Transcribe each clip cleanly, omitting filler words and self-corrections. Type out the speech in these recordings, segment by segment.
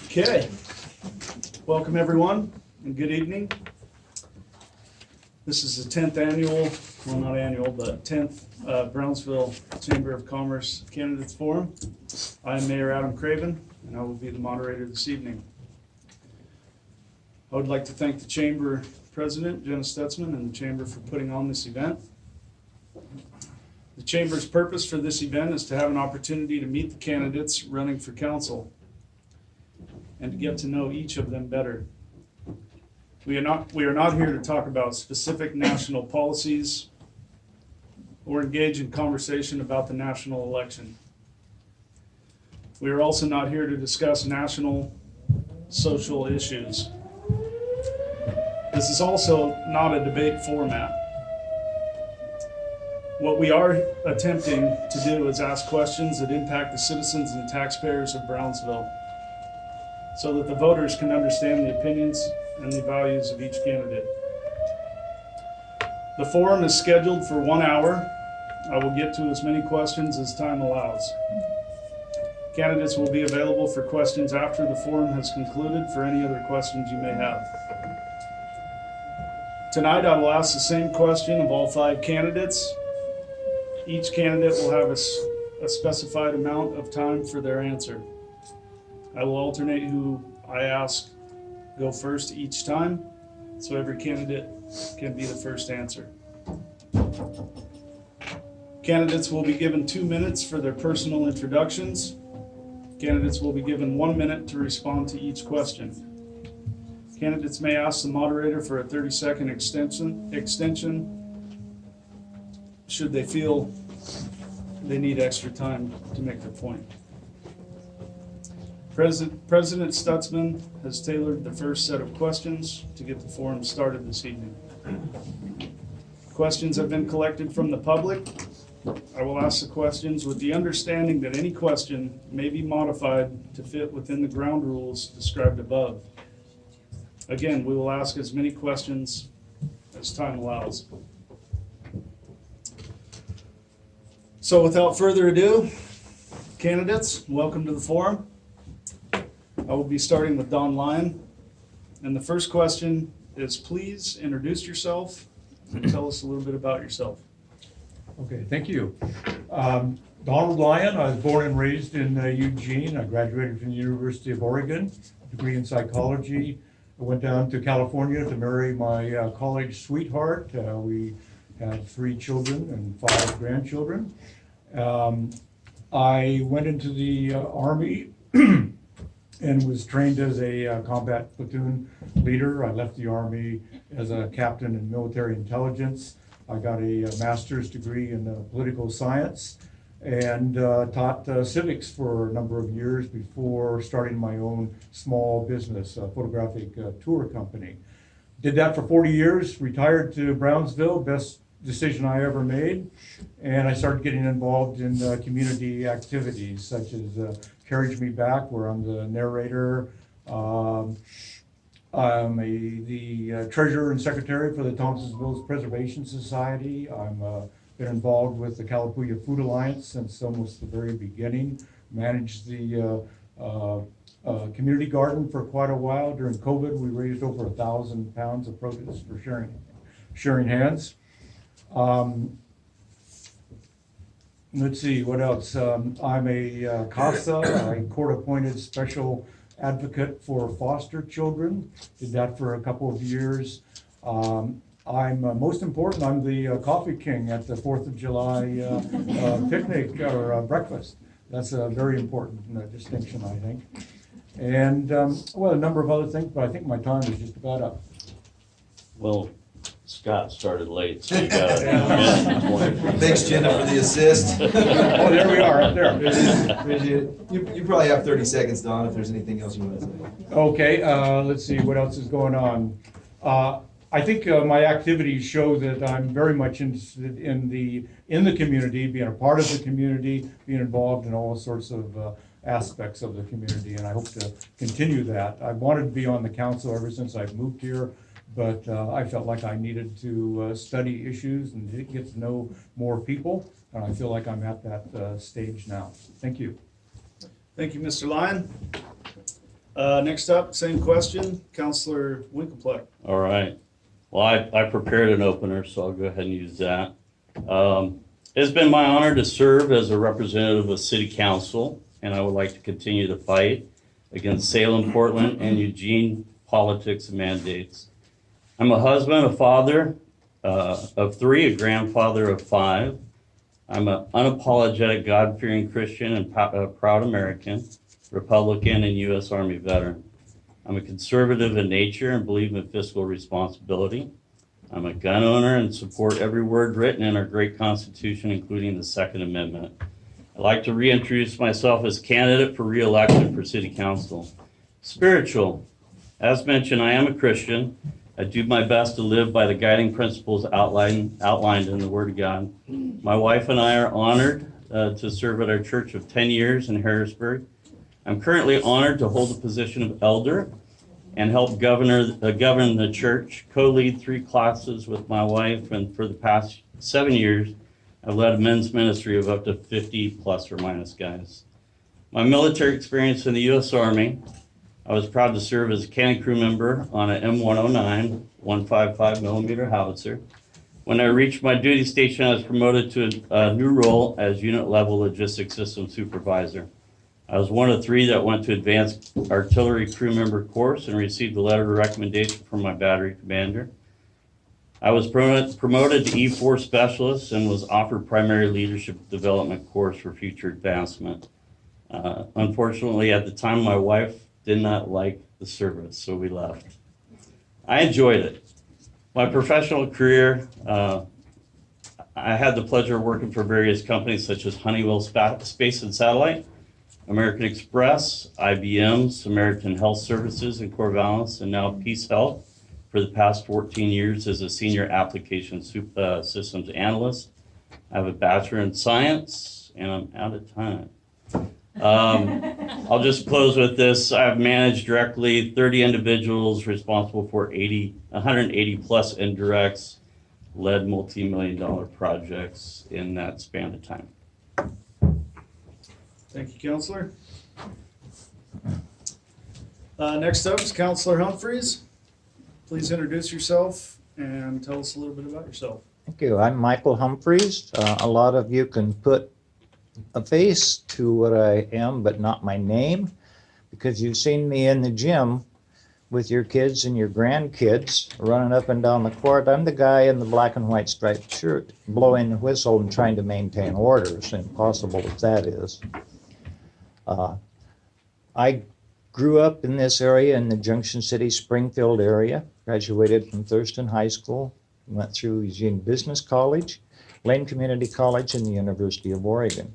Okay, welcome everyone and good evening. This is the 10th annual, well not annual, but 10th Brownsville Chamber of Commerce Candidates Forum. I am Mayor Adam Craven and I will be the moderator this evening. I would like to thank the Chamber President, Jenna Stutzman, and the Chamber for putting on this event. The Chamber's purpose for this event is to have an opportunity to meet the candidates running for council and to get to know each of them better. We are not here to talk about specific national policies or engage in conversation about the national election. We are also not here to discuss national social issues. This is also not a debate format. What we are attempting to do is ask questions that impact the citizens and taxpayers of Brownsville, so that the voters can understand the opinions and the values of each candidate. The forum is scheduled for 1 hour. I will get to as many questions as time allows. Candidates will be available for questions after the forum has concluded for any other questions you may have. Tonight I will ask the same question of all 5 candidates. Each candidate will have a specified amount of time for their answer. I will alternate who I ask go first each time, so every candidate can be the first answer. Candidates will be given 2 minutes for their personal introductions. Candidates will be given 1 minute to respond to each question. Candidates may ask the moderator for a 30-second extension should they feel they need extra time to make their point. President Stutzman has tailored the first set of questions to get the forum started this evening. Questions have been collected from the public. I will ask the questions with the understanding that any question may be modified to fit within the ground rules described above. Again, we will ask as many questions as time allows. So without further ado, candidates, welcome to the forum. I will be starting with Don Lyon. And the first question is, please introduce yourself and tell us a little bit about yourself. Okay, thank you. Donald Lyon, I was born and raised in Eugene. I graduated from the University of Oregon, degree in psychology. I went down to California to marry my college sweetheart. We had 3 children and 5 grandchildren. I went into the Army and was trained as a combat platoon leader. I left the Army as a captain in military intelligence. I got a master's degree in political science and taught civics for a number of years before starting my own small business, a photographic tour company. Did that for 40 years, retired to Brownsville, best decision I ever made, and I started getting involved in community activities such as Carriage Me Back, where I'm the narrator. I'm the treasurer and secretary for the Thompsonville Preservation Society. I'm been involved with the Calapooya Food Alliance since almost the very beginning. Managed the community garden for quite a while. During COVID, we raised over 1,000 pounds of produce for sharing hands. Let's see, what else? I'm a CASA, a court-appointed special advocate for foster children. Did that for a couple of years. I'm most important, I'm the coffee king at the 4th of July picnic or breakfast. That's a very important distinction, I think. And, well, a number of other things, but I think my time is just about up. Well, Scott started late, so you got a minute and 20. Thanks, Jenna, for the assist. Oh, there we are, up there. You probably have 30 seconds, Don, if there's anything else you want to say. Okay, let's see what else is going on. I think my activities show that I'm very much interested in the community, being a part of the community, being involved in all sorts of aspects of the community, and I hope to continue that. I wanted to be on the council ever since I moved here, but I felt like I needed to study issues and get to know more people, and I feel like I'm at that stage now. Thank you. Thank you, Mr. Lyon. Next up, same question, Counselor Winklepleck. All right. Well, I prepared an opener, so I'll go ahead and use that. It's been my honor to serve as a representative of City Council, and I would like to continue to fight against Salem, Portland, and Eugene politics and mandates. I'm a husband, a father of 3, a grandfather of 5. I'm an unapologetic, God-fearing Christian and proud American, Republican, and U.S. Army veteran. I'm a conservative in nature and believe in fiscal responsibility. I'm a gun owner and support every word written in our great Constitution, including the Second Amendment. I'd like to reintroduce myself as candidate for re-election for City Council. Spiritual. As mentioned, I am a Christian. I do my best to live by the guiding principles outlined in the Word of God. My wife and I are honored to serve at our church of 10 years in Harrisburg. I'm currently honored to hold the position of elder and help govern the church, co-lead 3 classes with my wife, and for the past 7 years, I've led a men's ministry of up to 50 plus or minus guys. My military experience in the U.S. Army, I was proud to serve as a cannon crew member on an M109 155 millimeter howitzer. When I reached my duty station, I was promoted to a new role as unit level logistics system supervisor. I was one of 3 that went to advanced artillery crew member course and received a letter of recommendation from my battery commander. I was promoted to E4 specialist and was offered primary leadership development course for future advancement. Unfortunately, at the time, my wife did not like the service, so we left. I enjoyed it. My professional career, I had the pleasure of working for various companies such as Honeywell Space and Satellite, American Express, IBM, Samaritan Health Services, and Corvallis, and now Peace Health for the past 14 years as a senior application systems analyst. I have a bachelor in science, and I'm out of time. I'll just close with this. I've managed directly 30 individuals responsible for 180 plus indirects, led multi-million-dollar projects in that span of time. Thank you, Counselor. Next up is Counselor Humphreys. Please introduce yourself and tell us a little bit about yourself. Thank you. I'm Michael Humphreys. A lot of you can put a face to what I am, but not my name, because you've seen me in the gym with your kids and your grandkids running up and down the court. I'm the guy in the black and white striped shirt blowing the whistle and trying to maintain order, as impossible as that is. I grew up in this area, in the Junction City, Springfield area, graduated from Thurston High School, went through Eugene Business College, Lane Community College, and the University of Oregon.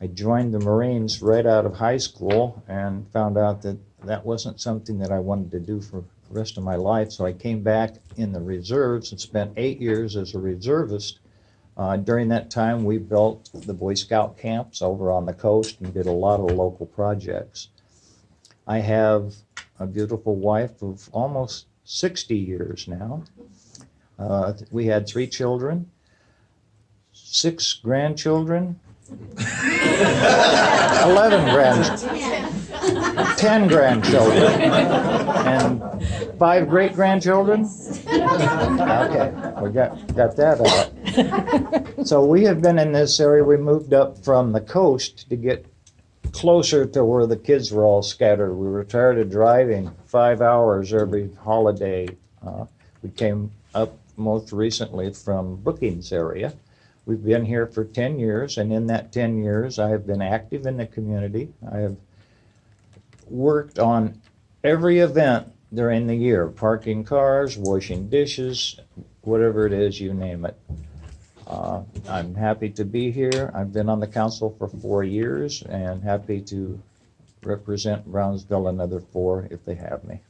I joined the Marines right out of high school and found out that that wasn't something that I wanted to do for the rest of my life, so I came back in the reserves and spent 8 years as a reservist. During that time, we built the Boy Scout camps over on the coast and did a lot of local projects. I have a beautiful wife of almost 60 years now. We had 3 children, 6 grandchildren, 11 grandchildren, 10 grandchildren, and 5 great-grandchildren. Okay, we got that out. So we have been in this area. We moved up from the coast to get closer to where the kids were all scattered. We were tired of driving 5 hours every holiday. We came up most recently from Brookings area. We've been here for 10 years, and in that 10 years, I have been active in the community. I have worked on every event during the year, parking cars, washing dishes, whatever it is, you name it. I'm happy to be here. I've been on the council for 4 years and happy to represent Brownsville another 4 if they have me.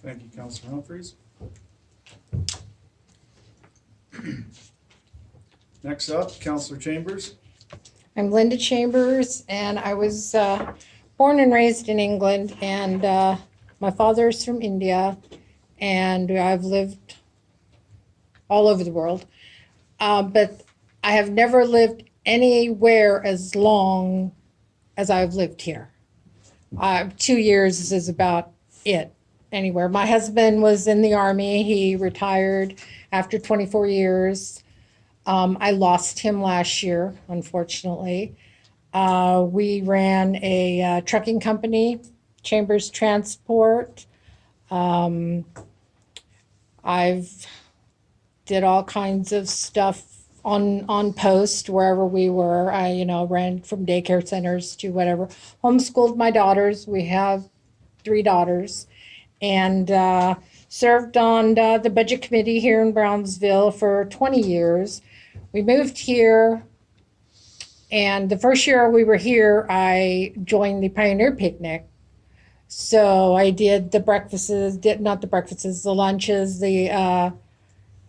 Thank you, Counselor Humphreys. Next up, Counselor Chambers. I'm Linda Chambers, and I was born and raised in England, and my father's from India, and I've lived all over the world. But I have never lived anywhere as long as I've lived here. 2 years is about it anywhere. My husband was in the Army. He retired after 24 years. I lost him last year, unfortunately. We ran a trucking company, Chambers Transport. I've did all kinds of stuff on post wherever we were. I, ran from daycare centers to whatever. Homeschooled my daughters. We have 3 daughters, and served on the budget committee here in Brownsville for 20 years. We moved here, and the first year we were here, I joined the Pioneer Picnic. So I did the breakfasts, the lunches, the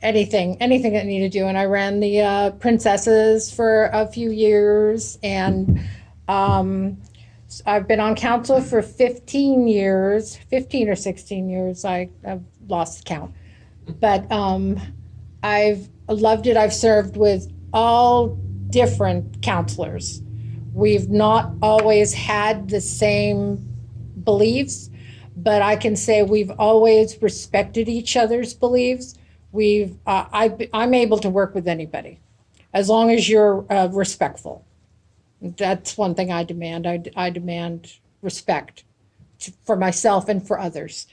anything that needed to do. And I ran the princesses for a few years, and I've been on council for 15 or 16 years. I've lost count. But I've loved it. I've served with all different counselors. We've not always had the same beliefs, but I can say we've always respected each other's beliefs. I'm able to work with anybody as long as you're respectful. That's one thing I demand. I demand respect for myself and for others.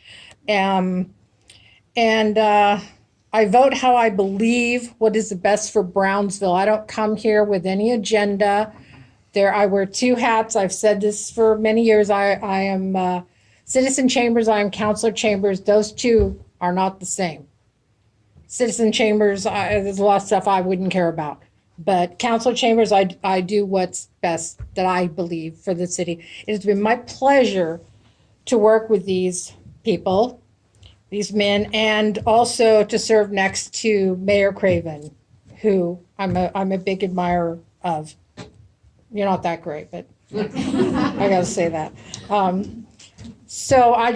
I vote how I believe what is the best for Brownsville. I don't come here with any agenda. I wear 2 hats. I've said this for many years. I am Citizen Chambers. I am Counselor Chambers. Those 2 are not the same. Citizen Chambers, there's a lot of stuff I wouldn't care about. But Counselor Chambers, I do what's best that I believe for the city. It has been my pleasure to work with these people, these men, and also to serve next to Mayor Craven, who I'm a big admirer of. You're not that great, but I gotta say that. So I'm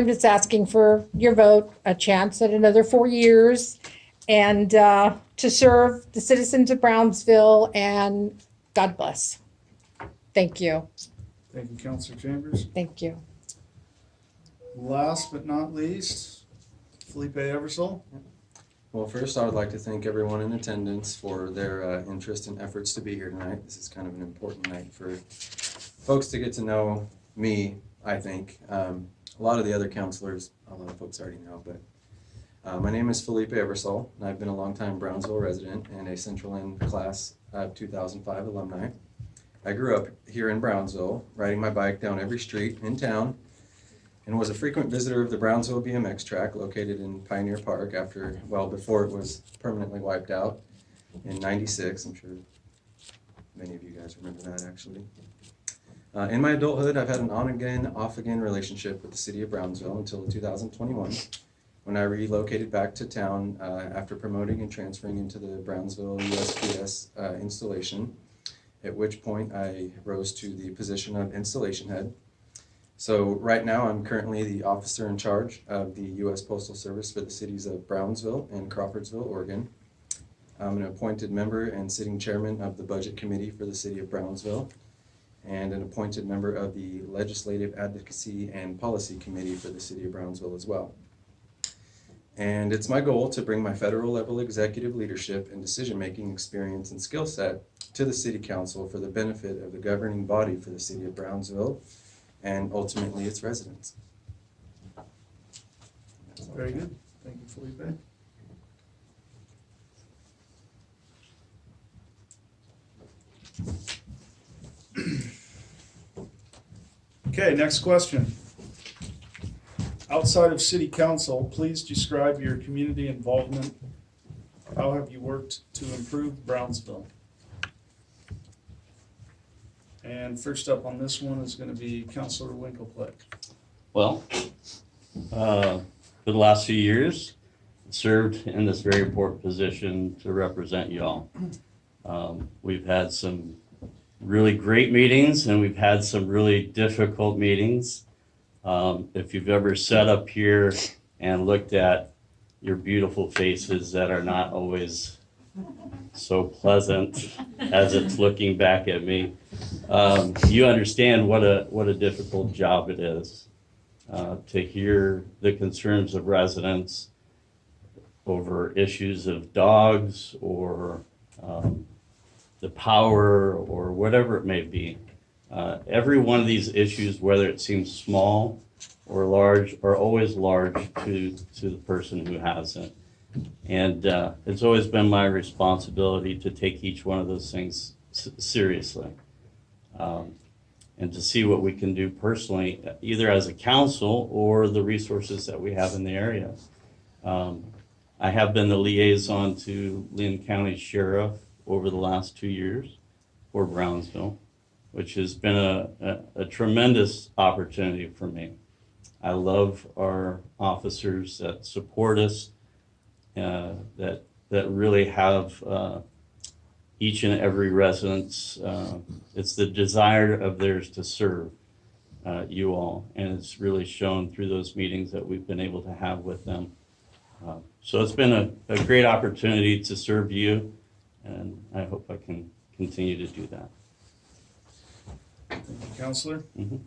just asking for your vote, a chance at another 4 years, and to serve the citizens of Brownsville, and God bless. Thank you. Thank you, Counselor Chambers. Thank you. Last but not least, Felipe Eversole. Well, first I would like to thank everyone in attendance for their interest and efforts to be here tonight. This is kind of an important night for folks to get to know me, I think. A lot of the other counselors, a lot of folks already know, but my name is Felipe Eversole, and I've been a longtime Brownsville resident and a Central End class of 2005 alumni. I grew up here in Brownsville, riding my bike down every street in town, and was a frequent visitor of the Brownsville BMX track located in Pioneer Park before it was permanently wiped out in '96. I'm sure many of you guys remember that, actually. In my adulthood, I've had an on-again, off-again relationship with the city of Brownsville until 2021, when I relocated back to town after promoting and transferring into the Brownsville USPS installation, at which point I rose to the position of installation head. So right now, I'm currently the officer in charge of the U.S. Postal Service for the cities of Brownsville and Crawfordsville, Oregon. I'm an appointed member and sitting chairman of the Budget Committee for the city of Brownsville, and an appointed member of the Legislative Advocacy and Policy Committee for the city of Brownsville as well. And it's my goal to bring my federal level executive leadership and decision-making experience and skill set to the city council for the benefit of the governing body for the city of Brownsville and ultimately its residents. Very good. Thank you, Felipe. Okay, next question. Outside of city council, please describe your community involvement. How have you worked to improve Brownsville? And first up on this one is going to be Councilor Winkleplick. Well, for the last few years, served in this very important position to represent y'all. We've had some really great meetings, and we've had some really difficult meetings. If you've ever sat up here and looked at your beautiful faces that are not always so pleasant as it's looking back at me. You understand what a difficult job it is to hear the concerns of residents over issues of dogs or the power or whatever it may be. Every one of these issues, whether it seems small or large, are always large to the person who has it. And it's always been my responsibility to take each one of those things seriously. And to see what we can do personally, either as a council or the resources that we have in the area. I have been the liaison to Lynn County Sheriff over the last 2 years for Brownsville, which has been a tremendous opportunity for me. I love our officers that support us, that really have each and every resident's, it's the desire of theirs to serve you all, and it's really shown through those meetings that we've been able to have with them. So it's been a great opportunity to serve you, and I hope I can continue to do that. Thank you, Counselor. Mhm.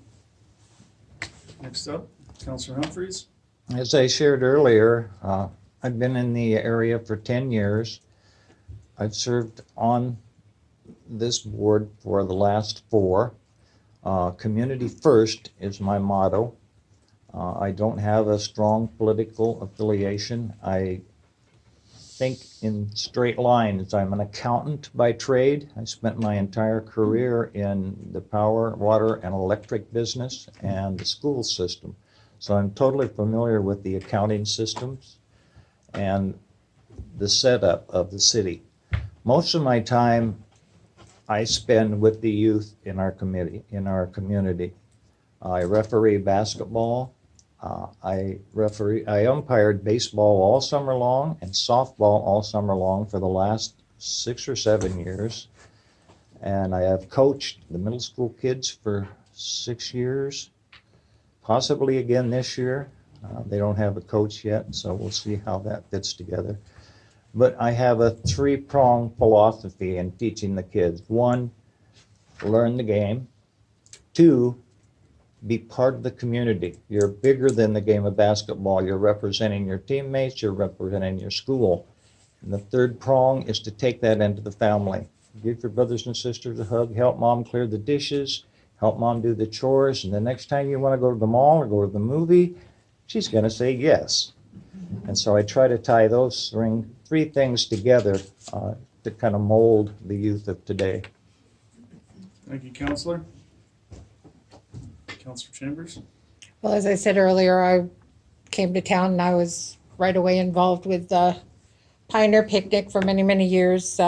Next up, Counselor Humphreys. As I shared earlier, I've been in the area for 10 years. I've served on this board for the last 4. Community first is my motto. I don't have a strong political affiliation. I think in straight lines. I'm an accountant by trade. I spent my entire career in the power, water, and electric business and the school system. So I'm totally familiar with the accounting systems and the setup of the city. Most of my time I spend with the youth in our community. I referee basketball. I umpired baseball all summer long and softball all summer long for the last 6 or 7 years. And I have coached the middle school kids for 6 years, possibly again this year. They don't have a coach yet, so we'll see how that fits together. But I have a 3-pronged philosophy in teaching the kids. 1, learn the game. 2, be part of the community. You're bigger than the game of basketball. You're representing your teammates, you're representing your school. And the 3rd prong is to take that into the family. Give your brothers and sisters a hug, help mom clear the dishes, help mom do the chores, and the next time you want to go to the mall or go to the movie, she's going to say yes. And so I try to tie those 3 things together to kind of mold the youth of today. Thank you, Counselor. Counselor Chambers. Well, as I said earlier, I came to town and I was right away involved with the Pioneer Picnic for many, many years.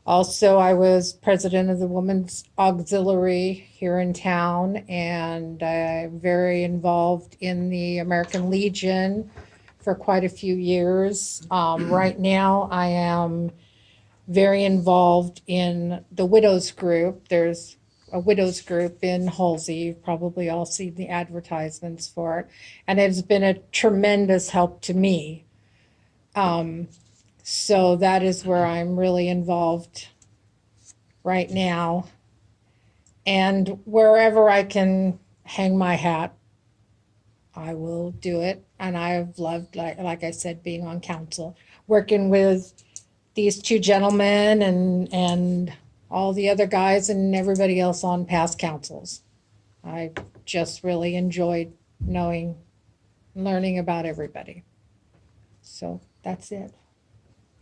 Also, I was president of the Women's Auxiliary here in town, and I'm very involved in the American Legion for quite a few years. Right now, I am very involved in the widows group. There's a widows group in Halsey. You've probably all seen the advertisements for it. And it's been a tremendous help to me. So that is where I'm really involved right now. And wherever I can hang my hat, I will do it. And I've loved, like I said, being on council, working with these 2 gentlemen and all the other guys and everybody else on past councils. I just really enjoyed learning about everybody. So that's it.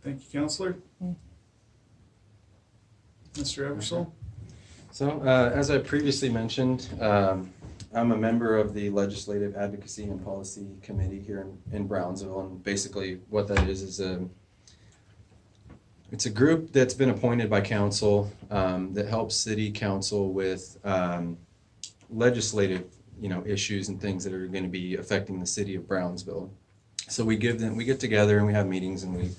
Thank you, Counselor. Mr. Eversole. So, as I previously mentioned, I'm a member of the Legislative Advocacy and Policy Committee here in Brownsville, and basically what that is it's a group that's been appointed by council that helps city council with legislative, issues and things that are going to be affecting the city of Brownsville. So we get together and we have meetings and we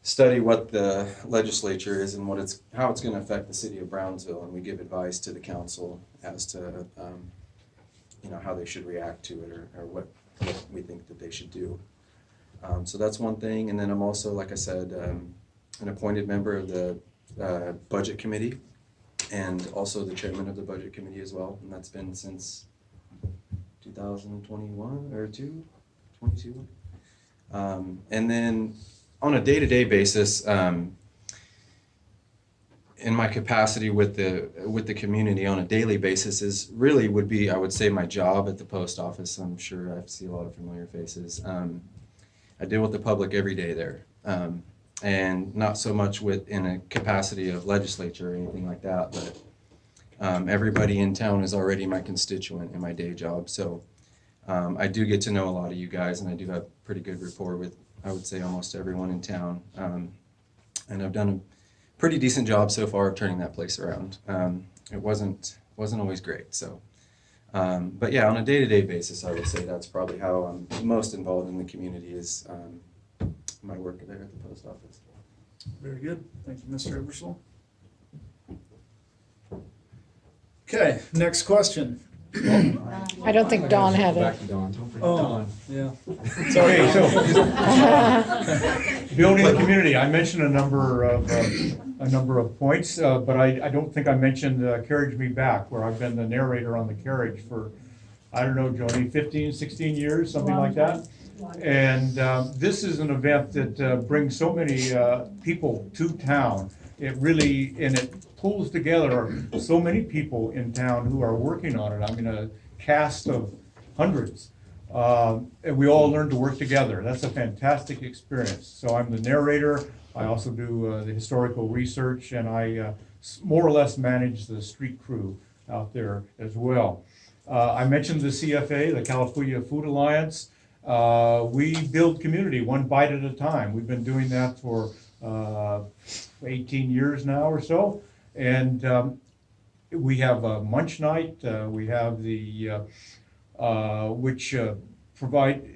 study what the legislature is and how it's going to affect the city of Brownsville, and we give advice to the council as to how they should react to it or what we think that they should do. So that's one thing. And then I'm also, like I said, an appointed member of the Budget Committee and also the chairman of the Budget Committee as well. And that's been since 2021 or 22. And then on a day-to-day basis, in my capacity with the community on a daily basis is really would be, I would say, my job at the post office. I'm sure I see a lot of familiar faces. I deal with the public every day there, and not so much in a capacity of legislature or anything like that, but everybody in town is already my constituent in my day job. So I do get to know a lot of you guys, and I do have pretty good rapport with, I would say, almost everyone in town. And I've done a pretty decent job so far of turning that place around. It wasn't always great. So, but yeah, on a day-to-day basis, I would say that's probably how I'm most involved in the community is my work there at the post office. Very good. Thank you, Mr. Eversole. Okay, next question. I don't think Dawn had it. Back to Dawn. Don't forget Oh, Dawn. yeah. Okay, so building the community, I mentioned a number of points, but I don't think I mentioned Carriage Me Back, where I've been the narrator on the carriage for, I don't know, Joni, 15, 16 years, something like that. And this is an event that brings so many people to town. It really, and it pulls together so many people in town who are working on it. I mean, a cast of hundreds. And we all learn to work together. That's a fantastic experience. So I'm the narrator. I also do the historical research, and I more or less manage the street crew out there as well. I mentioned the CFA, the California Food Alliance. We build community one bite at a time. We've been doing that for 18 years now or so. And we have a munch night. We have the, which provide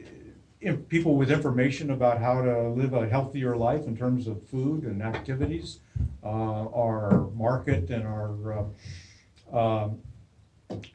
people with information about how to live a healthier life in terms of food and activities. Our market and our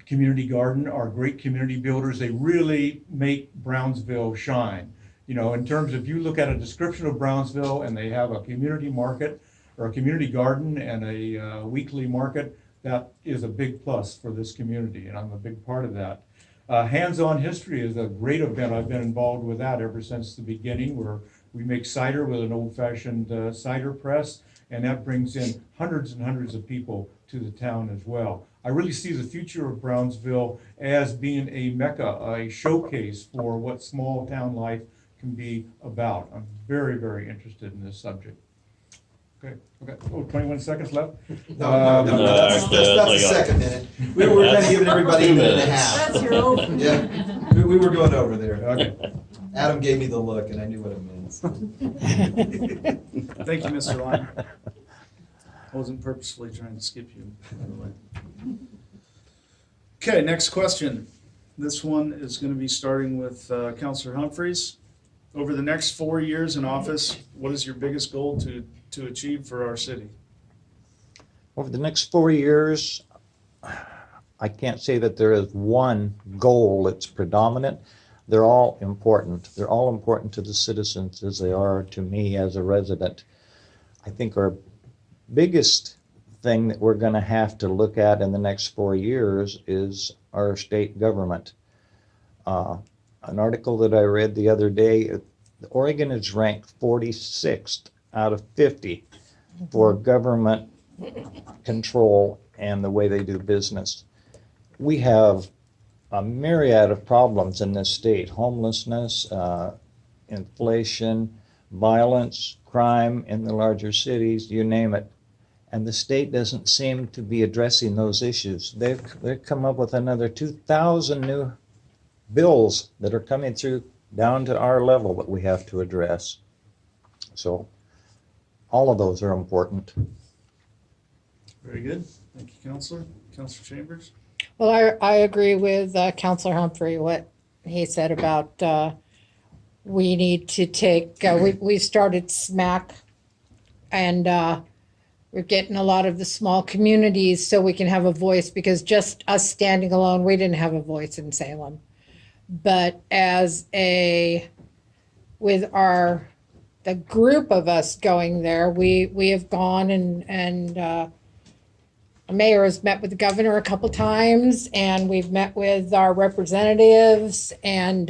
community garden are great community builders. They really make Brownsville shine. You know, in terms of, you look at a description of Brownsville and they have a community market or a community garden and a weekly market, that is a big plus for this community, and I'm a big part of that. Hands-on History is a great event. I've been involved with that ever since the beginning, where we make cider with an old-fashioned cider press, and that brings in hundreds and hundreds of people to the town as well. I really see the future of Brownsville as being a mecca, a showcase for what small town life can be about. I'm very, very interested in this subject. Okay, oh, 21 seconds left? No, that's the second minute. We were kind of giving everybody a minute and a half. That's your open. Yeah, we were going over there. Okay. Adam gave me the look, and I knew what it meant. Thank you, Mr. Lyon. I wasn't purposefully trying to skip you, by the way. Okay, next question. This one is going to be starting with Councilor Humphreys. Over the next 4 years in office, what is your biggest goal to achieve for our city? Over the next 4 years, I can't say that there is one goal that's predominant. They're all important. They're all important to the citizens as they are to me as a resident. I think our biggest thing that we're going to have to look at in the next 4 years is our state government. An article that I read the other day, Oregon is ranked 46th out of 50 for government control and the way they do business. We have a myriad of problems in this state: homelessness, inflation, violence, crime in the larger cities, you name it. And the state doesn't seem to be addressing those issues. They've come up with another 2,000 new bills that are coming through down to our level that we have to address. So all of those are important. Very good. Thank you, Councilor. Councilor Chambers? Well, I agree with Councilor Humphrey, what he said about we need to take, we started SMAC, and we're getting a lot of the small communities so we can have a voice, because just us standing alone, we didn't have a voice in Salem. But with the the group of us going there. We have gone and the mayor has met with the governor a couple times, and we've met with our representatives, and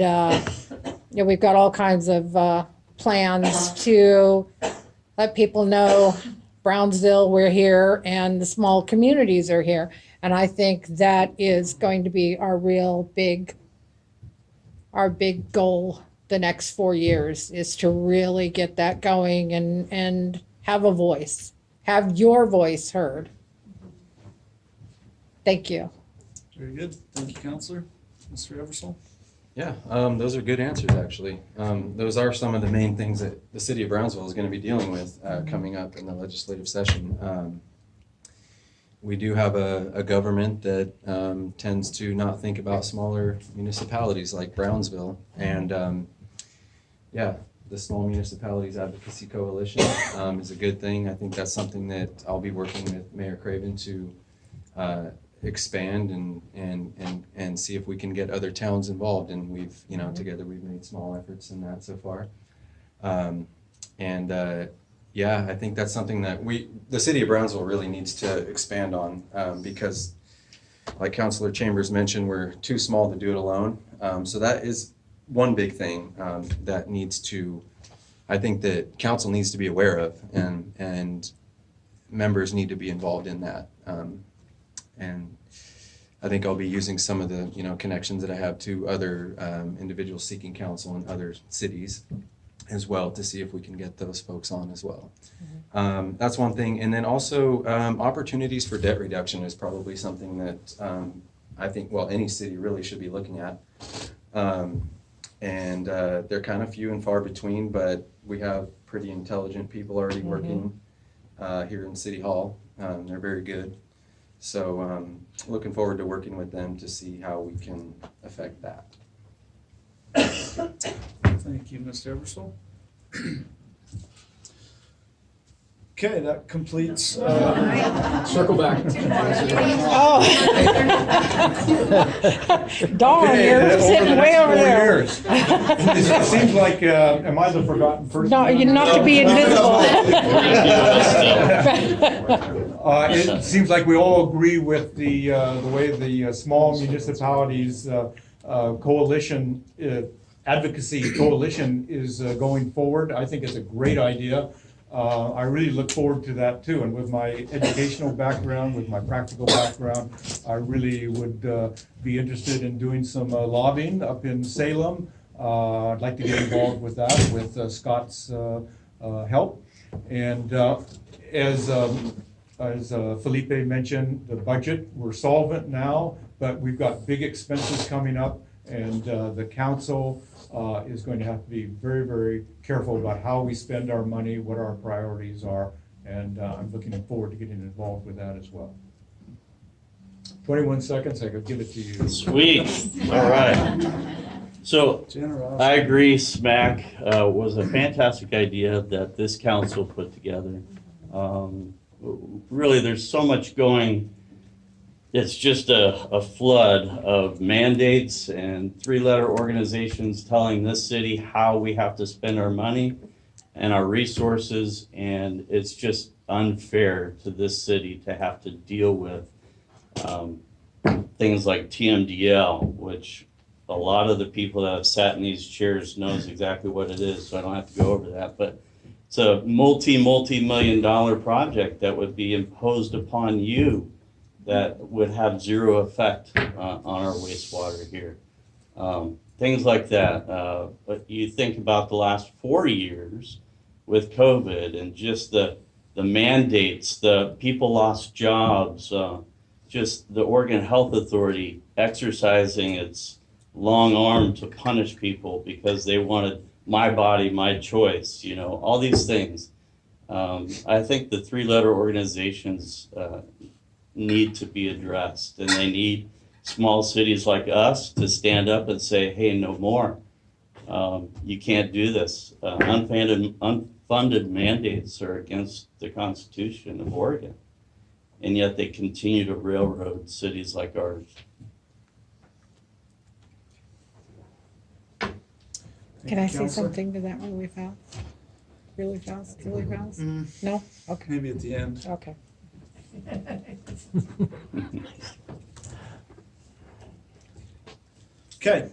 we've got all kinds of plans to let people know Brownsville, we're here, and the small communities are here. And I think that is going to be our big goal the next 4 years, is to really get that going and have a voice, have your voice heard. Thank you. Very good. Thank you, Counselor. Mr. Eversole? Yeah, those are good answers, actually. Those are some of the main things that the city of Brownsville is going to be dealing with coming up in the legislative session. We do have a government that tends to not think about smaller municipalities like Brownsville. And the Small Municipalities Advocacy Coalition is a good thing. I think that's something that I'll be working with Mayor Craven to expand and see if we can get other towns involved. And we've, together we've made small efforts in that so far. I think that's something that the city of Brownsville really needs to expand on because, like Councilor Chambers mentioned, we're too small to do it alone. So that is one big thing that I think that council needs to be aware of, and members need to be involved in that. And I think I'll be using some of the connections that I have to other individuals seeking counsel in other cities as well, to see if we can get those folks on as well. That's one thing. And then also opportunities for debt reduction is probably something that I think, any city really should be looking at. They're kind of few and far between, but we have pretty intelligent people already working here in City Hall. They're very good. So looking forward to working with them to see how we can affect that. Thank you, Mr. Eversole. Okay, that completes. Circle back. Oh. Dawn, you're sitting way over there. It seems like, am I the forgotten person? No, you're not to be invisible. It seems like we all agree with the way the small municipalities coalition, advocacy coalition is going forward. I think it's a great idea. I really look forward to that too. And with my educational background, with my practical background, I really would be interested in doing some lobbying up in Salem. I'd like to get involved with that with Scott's help. And as Felipe mentioned, the budget, we're solvent now, but we've got big expenses coming up, and the council is going to have to be very, very careful about how we spend our money, what our priorities are, and I'm looking forward to getting involved with that as well. 21 seconds, I could give it to you. Sweet. All right. So Generosity. I agree, SMAC was a fantastic idea that this council put together. Really, there's so much going. It's just a flood of mandates and three-letter organizations telling this city how we have to spend our money and our resources, and it's just unfair to this city to have to deal with things like TMDL, which a lot of the people that have sat in these chairs knows exactly what it is, so I don't have to go over that. But it's a multi-million-dollar project that would be imposed upon you that would have zero effect on our wastewater here. Things like that. But you think about the last 4 years with COVID and just the mandates, the people lost jobs, just the Oregon Health Authority exercising its long arm to punish people because they wanted my body, my choice, all these things. I think the three-letter organizations need to be addressed, and they need small cities like us to stand up and say, hey, no more. You can't do this. Unfunded mandates are against the Constitution of Oregon, and yet they continue to railroad cities like ours. Can I say Counselor? something to that really fast? really fast, really fast? No? Okay, Maybe at the end. okay. Okay,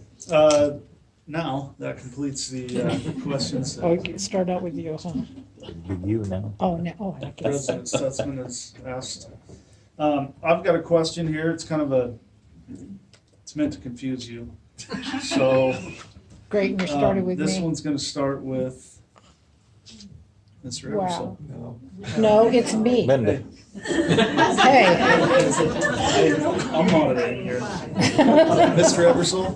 now that completes the questions Oh, that start out with you, huh? You now. Oh, no, oh, I guess. President Stutzman has asked. I've got a question here. It's kind of it's meant to confuse you. So. Great, and you're starting with This me. one's gonna start with Mr. Wow. Eversole. No, it's me. Linda. Hey. I'm moderating here. Mr. Eversole,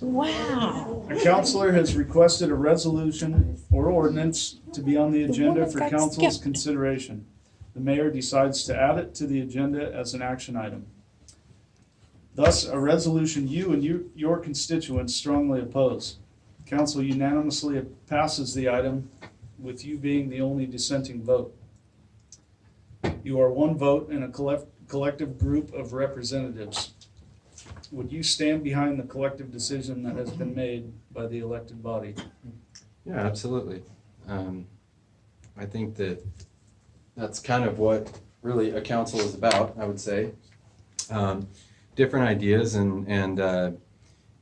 Wow. a counselor has requested a resolution or ordinance to be on the agenda that for got council's skipped. consideration. The mayor decides to add it to the agenda as an action item. Thus, a resolution you and your constituents strongly oppose. Council unanimously passes the item, with you being the only dissenting vote. You are one vote in a collective group of representatives. Would you stand behind the collective decision that has been made by the elected body? Yeah, absolutely. I think that that's kind of what really a council is about, I would say. Different ideas and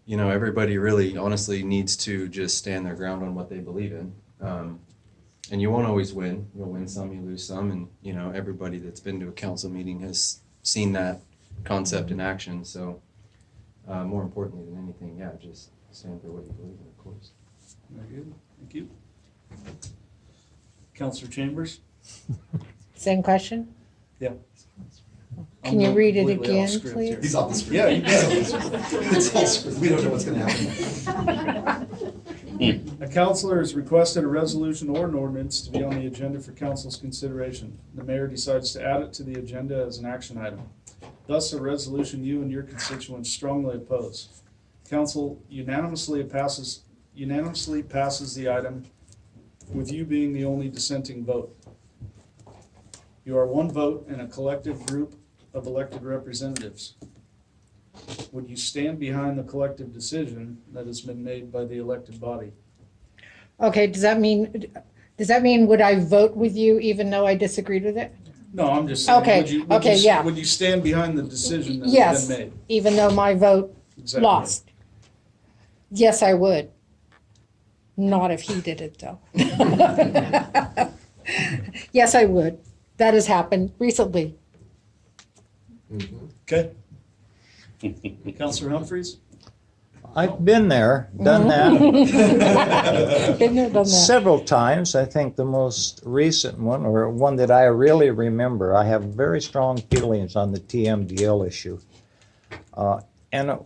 you know, everybody really honestly needs to just stand their ground on what they believe in. And you won't always win. You'll win some, you lose some, and you know, everybody that's been to a council meeting has seen that concept in action. So more importantly than anything, yeah, just stand for what you believe in, of course. Very good, thank you. Counselor Chambers? Same question? Yeah. Can you read it completely off again, script please? here. He's off the script. Yeah, you can. It's all script. We don't know what's gonna happen. A counselor has requested a resolution or an ordinance to be on the agenda for council's consideration. The mayor decides to add it to the agenda as an action item. Thus, a resolution you and your constituents strongly oppose. Council unanimously passes the item, with you being the only dissenting vote. You are one vote in a collective group of elected representatives. Would you stand behind the collective decision that has been made by the elected body? Okay, does that mean would I vote with you even though I disagreed with it? No, I'm just saying, Okay, would you, yeah. would you stand behind the decision that has Yes, been made? even though my vote Exactly. lost. Yes, I would. Not if he did it, though. Yes, I would. That has happened recently. Okay. Counselor Humphreys? I've been there, done that Been there, done that. several times. I think the most recent one, or one that I really remember, I have very strong feelings on the TMDL issue. And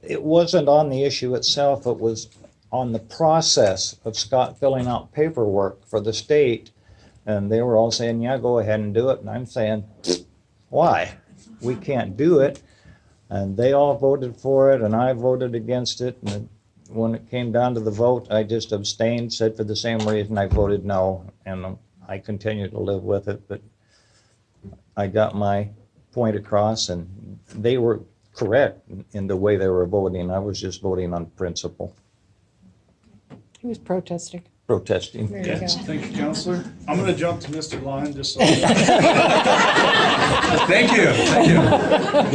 it wasn't on the issue itself, it was on the process of Scott filling out paperwork for the state. And they were all saying, yeah, go ahead and do it. And I'm saying, why? We can't do it. And they all voted for it, and I voted against it. And when it came down to the vote, I just abstained, said for the same reason I voted no. And I continue to live with it, but I got my point across, and they were correct in the way they were voting. I was just voting on principle, He was protesting. protesting. There you Okay, go. thank you, Counselor. I'm gonna jump to Mr. Lyon, just so. Thank you, thank you.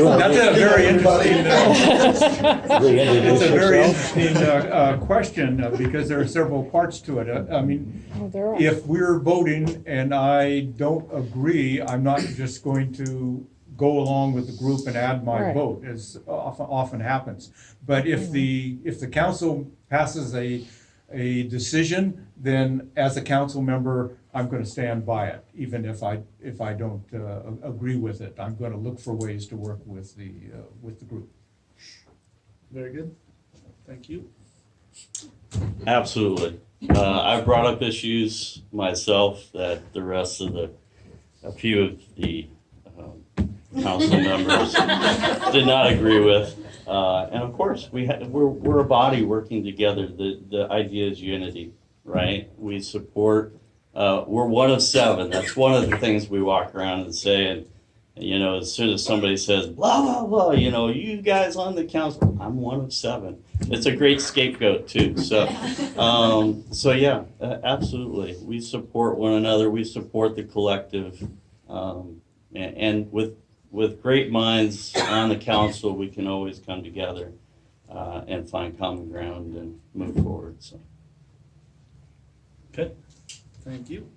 That's a very interesting, Reintroduce it's a very yourself. interesting question because there are several parts to it. I mean, Oh, there are. if we're voting and I don't agree, I'm not just going to go along with the group and add my Right. vote, as often happens. But if the council passes a decision, then as a council member, I'm gonna stand by it, even if I don't agree with it. I'm gonna look for ways to work with the group. Very good. Thank you. Absolutely. I've brought up issues myself that the rest of a few of the council members did not agree with. And of course, we're a body working together. The idea is unity, right? We support, we're one of seven. That's one of the things we walk around and say. And, you know, as soon as somebody says, blah, blah, blah, you know, you guys on the council, I'm one of seven. it's a great scapegoat too. So, yeah, absolutely. We support one another. We support the collective. And with great minds on the council, we can always come together and find common ground and move forward. So. Okay, thank you.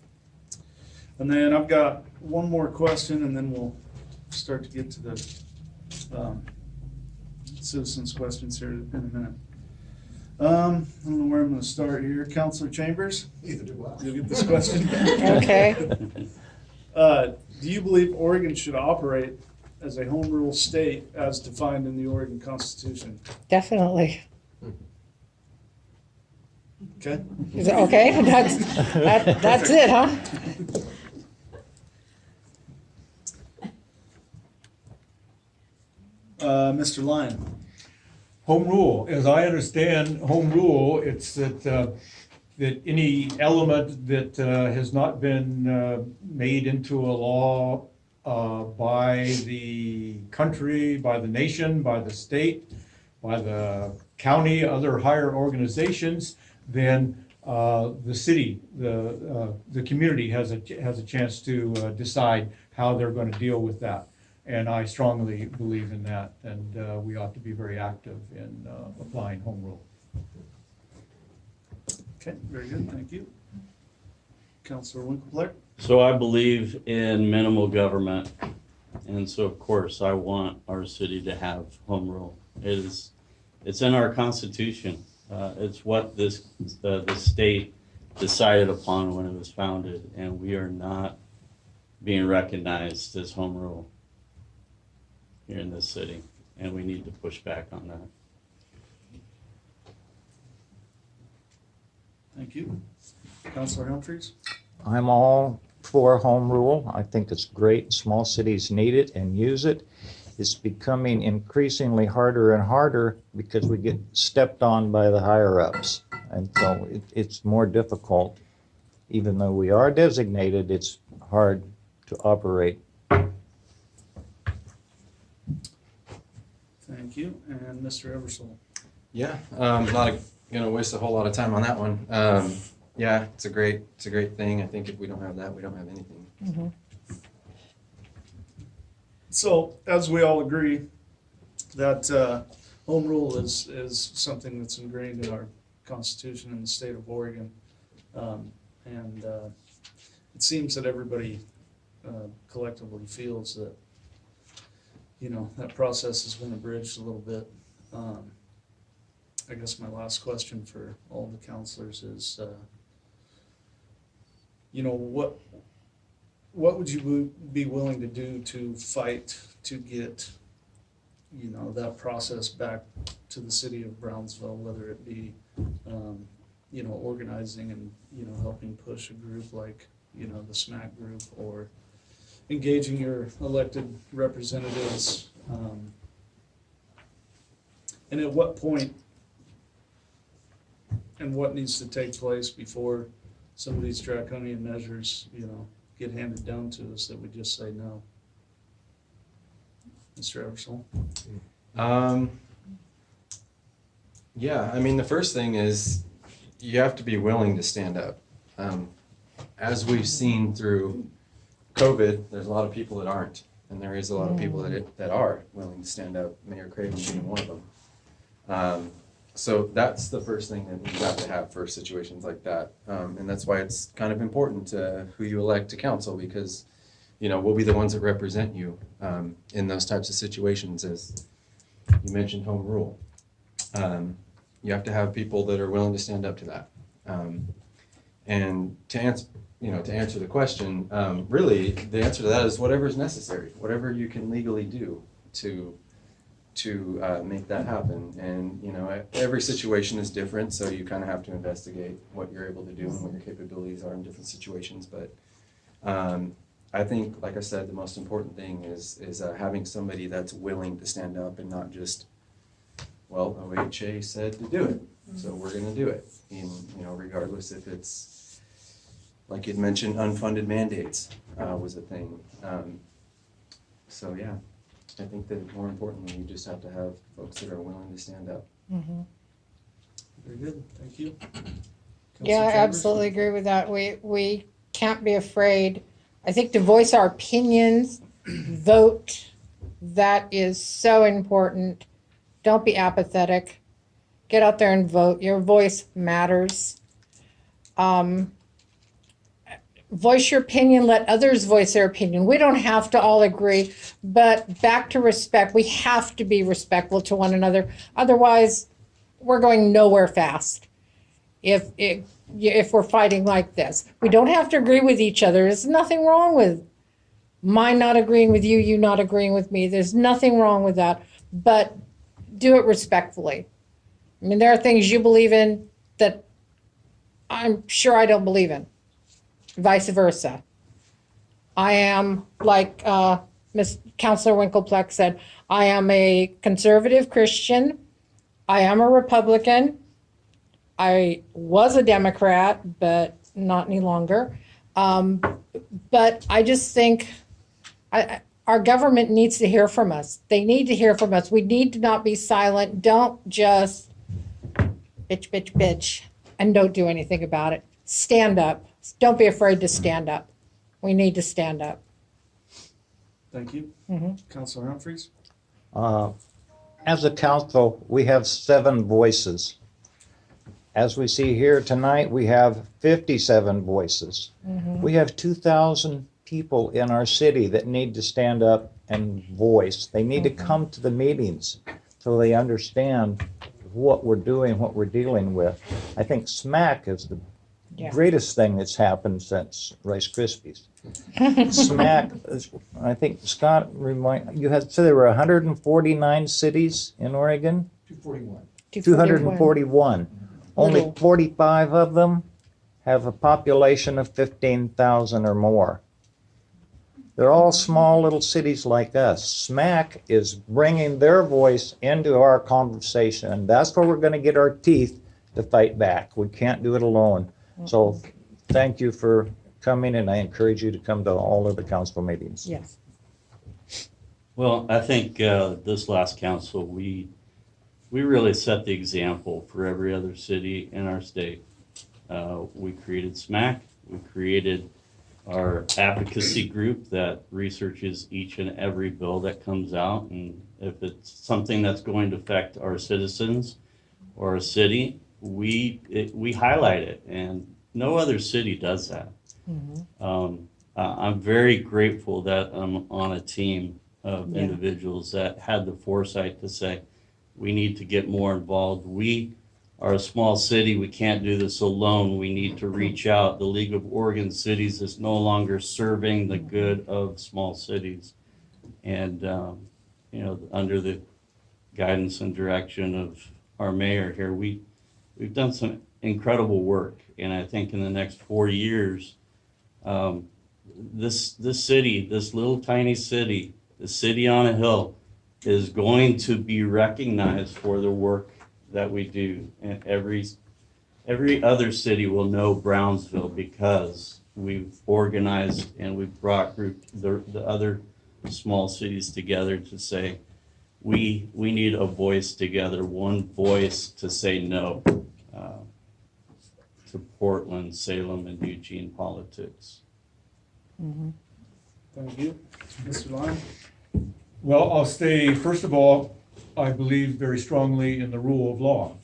And then I've got one more question, and then we'll start to get to the citizens' questions here in a minute. I don't know where I'm gonna start here. Counselor Chambers? Neither do I. You'll get this question. Okay. Do you believe Oregon should operate as a home rule state as defined in the Oregon Constitution? Definitely. Okay? Is it okay? That's it, huh? Mr. Lyon? Home rule, as I understand home rule, it's that any element that has not been made into a law by the country, by the nation, by the state, by the county, other higher organizations, then the city, the community has a chance to decide how they're going to deal with that. And I strongly believe in that, and we ought to be very active in applying home rule. Okay, very good, thank you. Counselor Winkler? So I believe in minimal government, and so of course I want our city to have home rule. It's in our Constitution. It's what the state decided upon when it was founded, and we are not being recognized as home rule here in this city, and we need to push back on that. Thank you. Counselor Humphries? I'm all for home rule. I think it's great. Small cities need it and use it. It's becoming increasingly harder and harder because we get stepped on by the higher ups. And so it's more difficult. Even though we are designated, it's hard to operate. Thank you. And Mr. Eversole? Yeah, not gonna waste a whole lot of time on that one. Yeah, it's a great thing. I think if we don't have that, we don't have anything. Mhm. So, as we all agree, that home rule is something that's ingrained in our Constitution in the state of Oregon. And it seems that everybody collectively feels that, you know, that process has been abridged a little bit. I guess my last question for all the counselors is, you know, what would you be willing to do to fight to get, you know, that process back to the city of Brownsville, whether it be, you know, organizing and, you know, helping push a group like, you know, the SMAC group, or engaging your elected representatives, and at what point and what needs to take place before some of these draconian measures, you know, get handed down to us that we just say no? Mr. Eversole? Yeah, I mean, the first thing is you have to be willing to stand up. As we've seen through COVID, there's a lot of people that aren't, and there is a lot of people that are willing to stand up, Mayor Craven being one of them. So that's the first thing that we have to have for situations like that. And that's why it's kind of important to who you elect to council, because, you know, we'll be the ones that represent you in those types of situations. As you mentioned, home rule. You have to have people that are willing to stand up to that. And to answer the question, really, the answer to that is whatever is necessary, whatever you can legally do to make that happen. And, you know, every situation is different, so you kind of have to investigate what you're able to do and what your capabilities are in different situations. But I think, like I said, the most important thing is having somebody that's willing to stand up and not just, well, OHA said to do it, so we're going to do it. And, you know, regardless if it's, like you'd mentioned, unfunded mandates was a thing. So yeah, I think that more importantly, you just have to have folks that are willing to stand up. Mhm. Very good, thank you. Yeah, I Councilor Chambers? absolutely agree with that. We can't be afraid, I think, to voice our opinions, vote. That is so important. Don't be apathetic. Get out there and vote. Your voice matters. Voice your opinion, let others voice their opinion. We don't have to all agree, but back to respect. We have to be respectful to one another. Otherwise, we're going nowhere fast. If we're fighting like this, we don't have to agree with each other. There's nothing wrong with mine not agreeing with you, you not agreeing with me. There's nothing wrong with that, but do it respectfully. I mean, there are things you believe in that I'm sure I don't believe in. Vice versa. I am, like Ms. Counselor Winkleplex said, I am a conservative Christian. I am a Republican. I was a Democrat, but not any longer. But I just think our government needs to hear from us. They need to hear from us. We need to not be silent. Don't just bitch, bitch, bitch, and don't do anything about it. Stand up. Don't be afraid to stand up. We need to stand up. Thank you. Councilor Humphries? As a council, we have 7 voices. As we see here tonight, we have 57 voices. We have 2,000 people in our city that need to stand up and voice. They need to come to the meetings so they understand what we're doing, what we're dealing with. I think SMAC is the greatest thing that's happened since Rice Krispies. SMAC, I think Scott you had said there were 149 cities in Oregon? 241. Only Little. 45 of them have a population of 15,000 or more. They're all small little cities like us. SMAC is bringing their voice into our conversation, and that's where we're going to get our teeth to fight back. We can't do it alone. So thank you for coming, and I encourage you to come to all of the council meetings. Yes. Well, I think this last council, we really set the example for every other city in our state. We created SMAC. We created our advocacy group that researches each and every bill that comes out. And if it's something that's going to affect our citizens or a city, we highlight it. And no other city does that. I'm very grateful that I'm on a team of individuals that had the foresight to say, we need to get more involved. We are a small city. We can't do this alone. We need to reach out. The League of Oregon Cities is no longer serving the good of small cities. And, under the guidance and direction of our mayor here, we've done some incredible work. And I think in the next 4 years, this city, this little tiny city, the city on a hill, is going to be recognized for the work that we do. And every other city will know Brownsville because we've organized and we've brought the other small cities together to say, we need a voice together, one voice to say no to Portland, Salem, and Eugene politics. Thank you. Mr. Lyon? Well, I'll stay, first of all, I believe very strongly in the rule of law.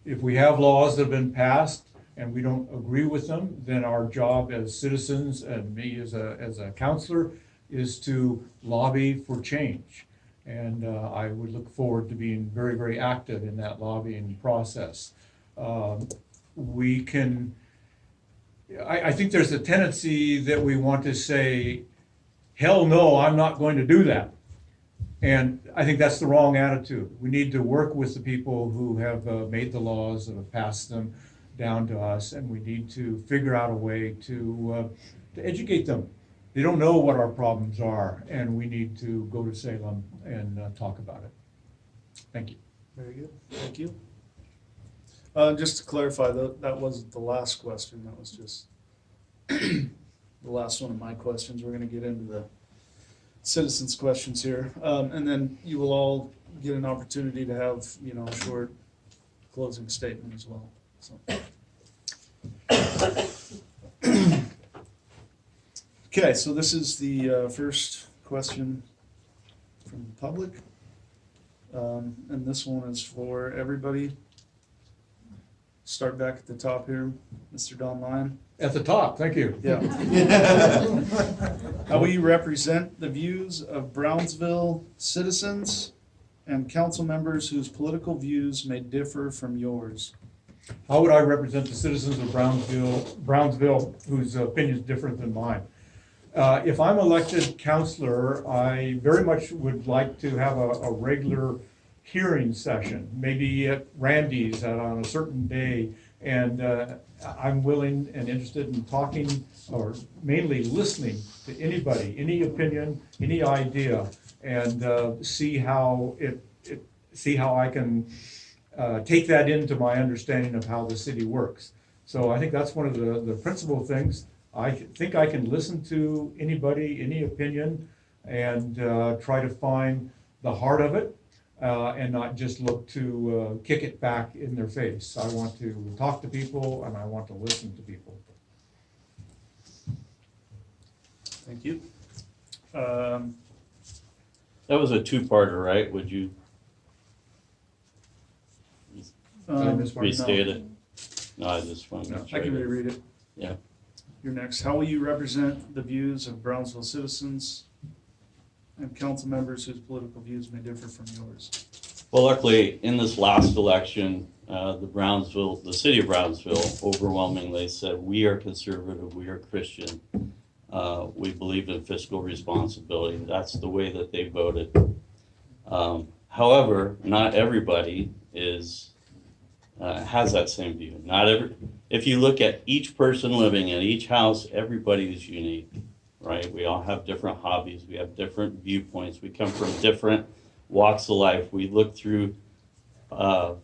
If we have laws that have been passed and we don't agree with them, then our job as citizens and me as a counselor is to lobby for change. And I would look forward to being very, very active in that lobbying process. I think there's a tendency that we want to say, hell no, I'm not going to do that. And I think that's the wrong attitude. We need to work with the people who have made the laws and have passed them down to us, and we need to figure out a way to educate them. They don't know what our problems are, and we need to go to Salem and talk about it. Thank you. Very good, thank you. Just to clarify, that wasn't the last question, that was just the last one of my questions. We're gonna get into the citizens' questions here. And then you will all get an opportunity to have, a short closing statement as well. So. Okay, so this is the first question from the public. And this one is for everybody. Start back at the top here, Mr. Don Lyon. At the top, thank you. Yeah. How will you represent the views of Brownsville citizens and council members whose political views may differ from yours? How would I represent the citizens of Brownsville whose opinion is different than mine? If I'm elected counselor, I very much would like to have a regular hearing session, maybe at Randy's on a certain day. And I'm willing and interested in talking, or mainly listening to anybody, any opinion, any idea, and see how I can take that into my understanding of how the city works. So I think that's one of the principal things. I think I can listen to anybody, any opinion, and try to find the heart of it, and not just look to kick it back in their face. I want to talk to people, and I want to listen to people. Thank you. That was a two-parter, right? Would you restate it? No, I just want to make I sure. can reread it. Yeah. You're next. How will you represent the views of Brownsville citizens and council members whose political views may differ from yours? Well, luckily, in this last election, the city of Brownsville overwhelmingly said, we are conservative, we are Christian. We believe in fiscal responsibility. That's the way that they voted. However, not everybody has that same view. If you look at each person living in each house, everybody is unique, right? We all have different hobbies. We have different viewpoints. We come from different walks of life. We look through our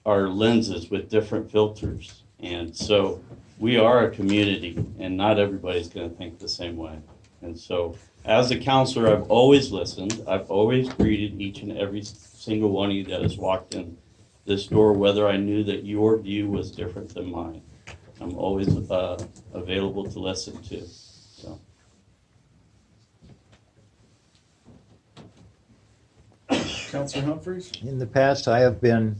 lenses with different filters. And so we are a community, and not everybody's going to think the same way. And so as a counselor, I've always listened. I've always greeted each and every single one of you that has walked in this door, whether I knew that your view was different than mine. I'm always available to listen to. So. Councilor Humphreys? In the past, I have been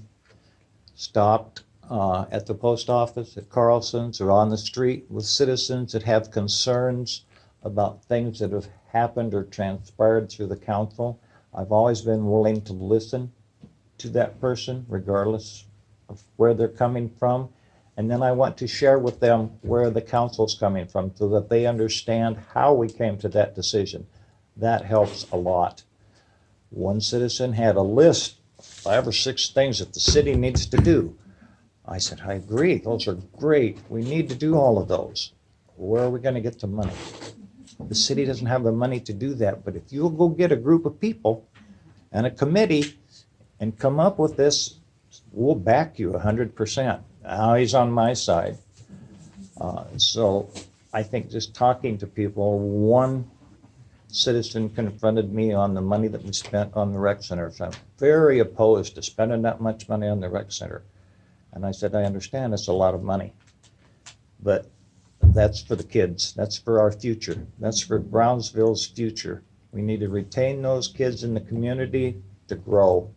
stopped at the post office, at Carlson's, or on the street with citizens that have concerns about things that have happened or transpired through the council. I've always been willing to listen to that person, regardless of where they're coming from. And then I want to share with them where the council's coming from so that they understand how we came to that decision. That helps a lot. One citizen had a list, 5 or 6 things that the city needs to do. I said, I agree, those are great. We need to do all of those. Where are we going to get the money? The city doesn't have the money to do that, but if you'll go get a group of people and a committee and come up with this, we'll back you 100%. Now he's on my side. So I think just talking to people, one citizen confronted me on the money that we spent on the rec center. So I'm very opposed to spending that much money on the rec center. And I said, I understand it's a lot of money, but that's for the kids. That's for our future. That's for Brownsville's future. We need to retain those kids in the community to grow.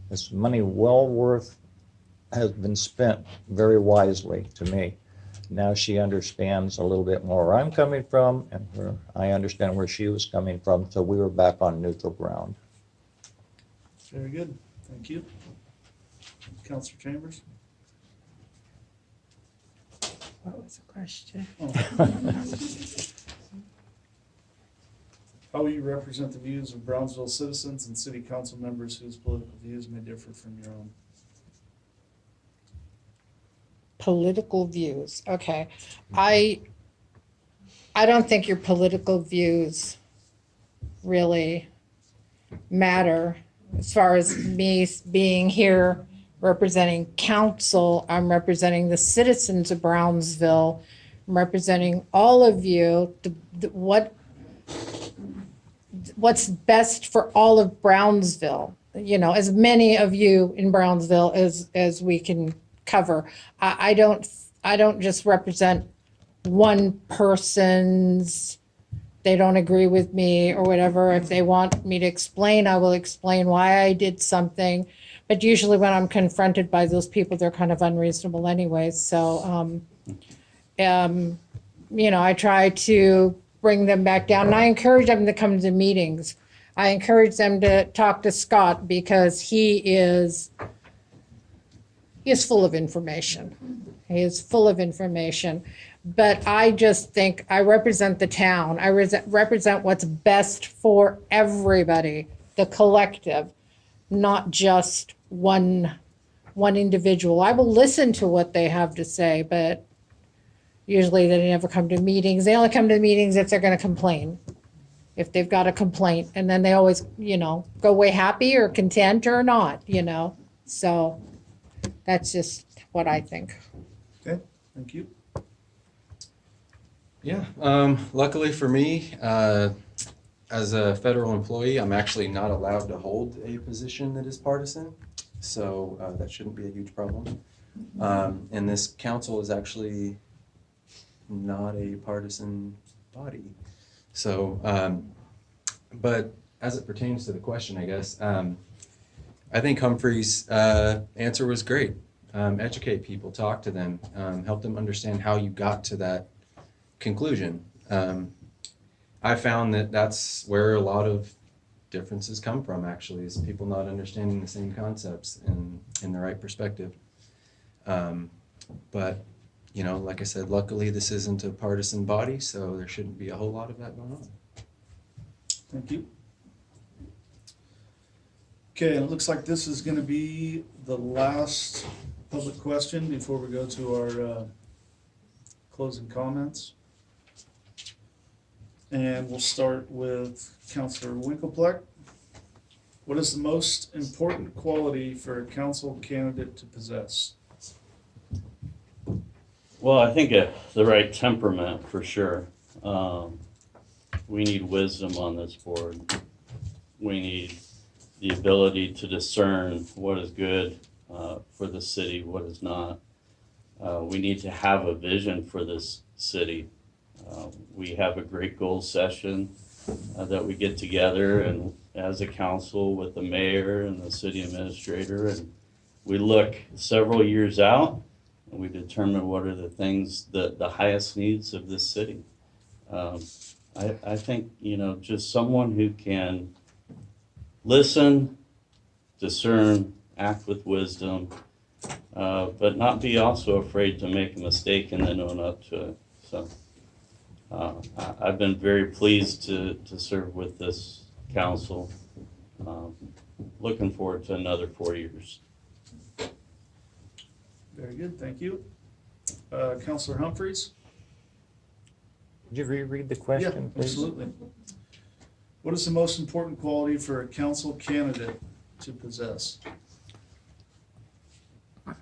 This money well worth has been spent very wisely to me. Now she understands a little bit more where I'm coming from, and I understand where she was coming from, so we were back on neutral ground. Very good. Thank you. Councilor Chambers? What was the question? How will you represent the views of Brownsville citizens and city council members whose political views may differ from your own? Political views, okay. I don't think your political views really matter. As far as me being here representing council, I'm representing the citizens of Brownsville. I'm representing all of you. What's best for all of Brownsville. you know, as many of you in Brownsville as we can cover. I don't just represent one person's, they don't agree with me or whatever. If they want me to explain, I will explain why I did something. But usually when I'm confronted by those people, they're kind of unreasonable anyways. So, you know, I try to bring them back down, and I encourage them to come to meetings. I encourage them to talk to Scott because he is full of information. He is full of information. But I just think I represent the town. I represent what's best for everybody, the collective, not just one individual. I will listen to what they have to say, but usually they never come to meetings. They only come to meetings if they're going to complain, if they've got a complaint. And then they always, you know, go away happy or content or not, you know. So that's just what I think. Okay, thank you. Yeah, luckily for me, as a federal employee, I'm actually not allowed to hold a position that is partisan, so that shouldn't be a huge problem. And this council is actually not a partisan body. So, but as it pertains to the question, I guess, I think Humphrey's answer was great. Educate people, talk to them, help them understand how you got to that conclusion. I found that that's where a lot of differences come from, actually, is people not understanding the same concepts in the right perspective. But, you know, like I said, luckily this isn't a partisan body, so there shouldn't be a whole lot of that going on. Thank you. Okay, and it looks like this is going to be the last public question before we go to our closing comments. And we'll start with Councilor Winkelpleck. What is the most important quality for a council candidate to possess? Well, I think the right temperament for sure. We need wisdom on this board. We need the ability to discern what is good for the city, what is not. We need to have a vision for this city. We have a great goal session that we get together and as a council with the mayor and the city administrator, and we look several years out and we determine what are the things, the highest needs of this city. I think, you know, just someone who can listen, discern, act with wisdom, but not be also afraid to make a mistake and then own up to it. So I've been very pleased to serve with this council. Looking forward to another 4 years. Very good, thank you. Councilor Humphreys? Would you reread the Yeah, question, please? absolutely. What is the most important quality for a council candidate to possess?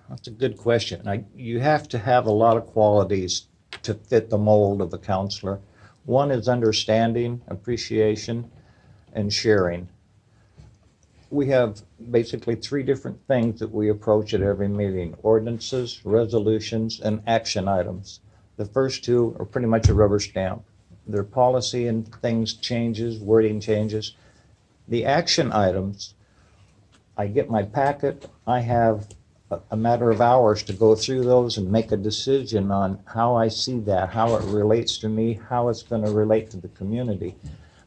That's a good question. You have to have a lot of qualities to fit the mold of a counselor. One is understanding, appreciation, and sharing. We have basically 3 different things that we approach at every meeting: ordinances, resolutions, and action items. The first 2 are pretty much a rubber stamp. Their policy and things changes, wording changes. The action items, I get my packet, I have a matter of hours to go through those and make a decision on how I see that, how it relates to me, how it's going to relate to the community.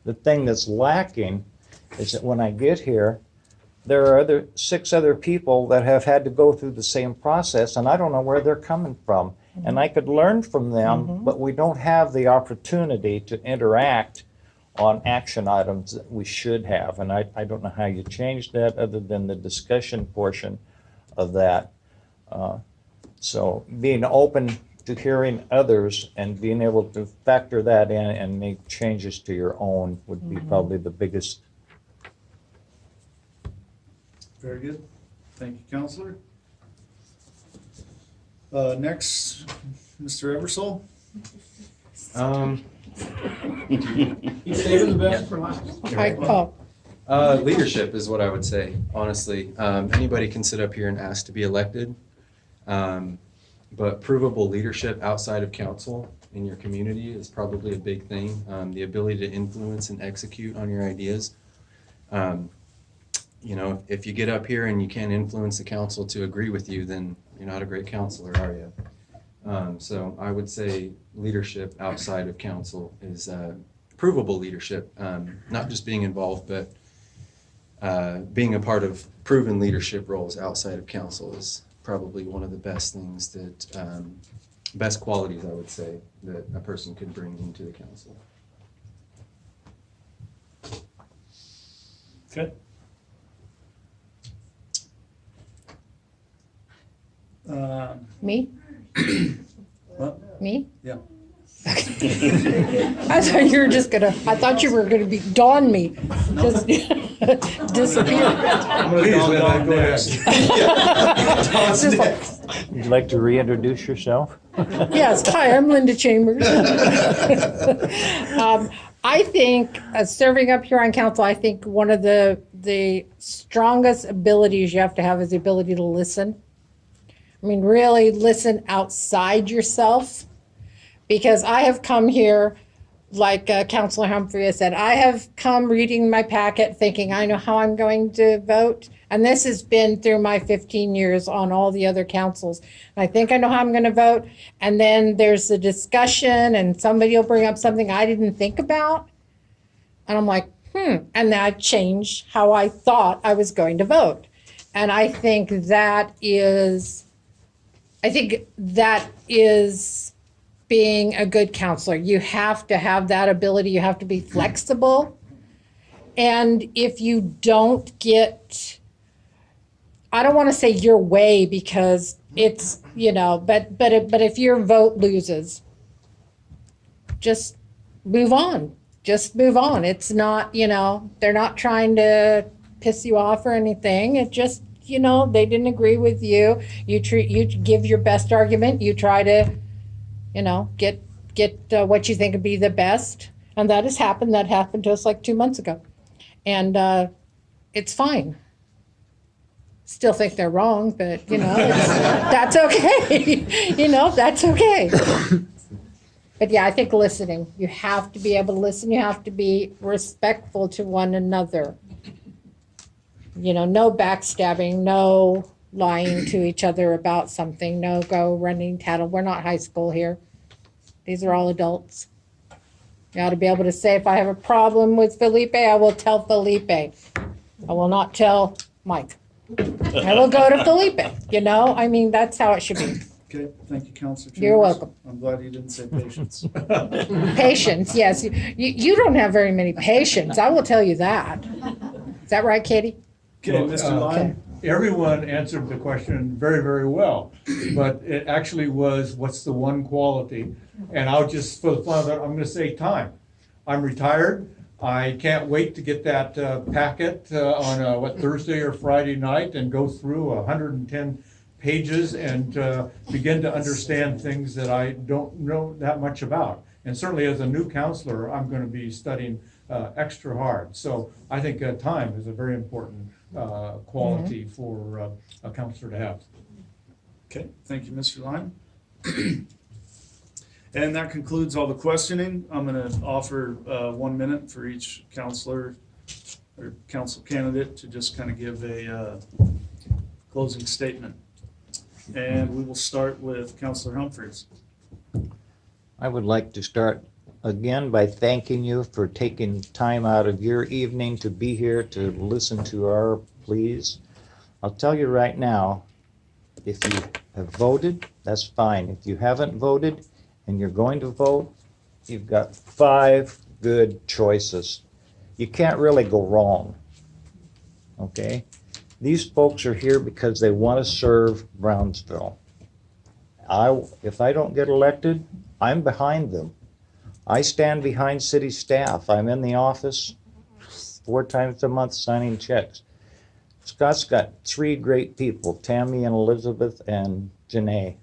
The thing that's lacking is that when I get here, there are 6 other people that have had to go through the same process, and I don't know where they're coming from. And I could learn from them, but we don't have the opportunity to interact on action items that we should have. And I don't know how you change that other than the discussion portion of that. So being open to hearing others and being able to factor that in and make changes to your own would be probably the biggest. Very good. Thank you, Counselor. Next, Mr. Eversole. He's saving the best for last. Leadership is what I would say, honestly. Anybody can sit up here and ask to be elected, but provable leadership outside of council in your community is probably a big thing. The ability to influence and execute on your ideas. You know, if you get up here and you can't influence the council to agree with you, then you're not a great counselor, are you? So I would say leadership outside of council is provable leadership, not just being involved, but being a part of proven leadership roles outside of council is probably one of the best things that, best qualities, I would say, that a person could bring into the council. Okay. Me? What? Me? Yeah. I thought you were just gonna, I thought you were gonna be, dawn me, just disappear. I'm gonna Please, go Linda, on go next. Just like, You'd like to reintroduce yourself? yes, hi, I'm Linda Chambers. I think, serving up here on council, I think one of the strongest abilities you have to have is the ability to listen. I mean, really listen outside yourself. Because I have come here, like Councilor Humphrey has said, I have come reading my packet thinking I know how I'm going to vote. And this has been through my 15 years on all the other councils. I think I know how I'm going to vote. And then there's a discussion and somebody will bring up something I didn't think about. And I'm like, And that changed how I thought I was going to vote. And I think that is being a good counselor. You have to have that ability. You have to be flexible. And if you don't get, I don't want to say your way because it's, but if your vote loses, just move on. Just move on. It's not, they're not trying to piss you off or anything. It just, they didn't agree with you. You give your best argument. You try to, get what you think would be the best. And that has happened. That happened to us like 2 months ago. And it's fine. Still think they're wrong, but, that's okay. That's okay. But yeah, I think listening. You have to be able to listen. You have to be respectful to one another. No backstabbing, no lying to each other about something, no go running tattle. We're not high school here. These are all adults. You ought to be able to say, if I have a problem with Felipe, I will tell Felipe. I will not tell Mike. I will go to Felipe, that's how it should be. Okay, thank you, Councilor Chambers. You're welcome. I'm glad you didn't say patience. Patience, yes. You don't have very many patience, I will tell you that. Is that right, Katie? Okay, Well, Mr. Lyon. Everyone answered the question very, very well, but it actually was, what's the one quality? And I'll just, for the fun of it, I'm gonna say time. I'm retired. I can't wait to get that packet on Thursday or Friday night and go through 110 pages and begin to understand things that I don't know that much about. And certainly as a new counselor, I'm gonna be studying extra hard. So I think time is a very important quality for a counselor to have. Okay, thank you, Mr. Lyon. And that concludes all the questioning. I'm going to offer 1 minute for each counselor or council candidate to just kind of give a closing statement. And we will start with Councilor Humphreys. I would like to start again by thanking you for taking time out of your evening to be here to listen to our pleas. I'll tell you right now, if you have voted, that's fine. If you haven't voted and you're going to vote, you've got 5 good choices. You can't really go wrong, okay? These folks are here because they want to serve Brownsville. If I don't get elected, I'm behind them. I stand behind city staff. I'm in the office 4 times a month signing checks. Scott's got 3 great people, Tammy and Elizabeth and Janae.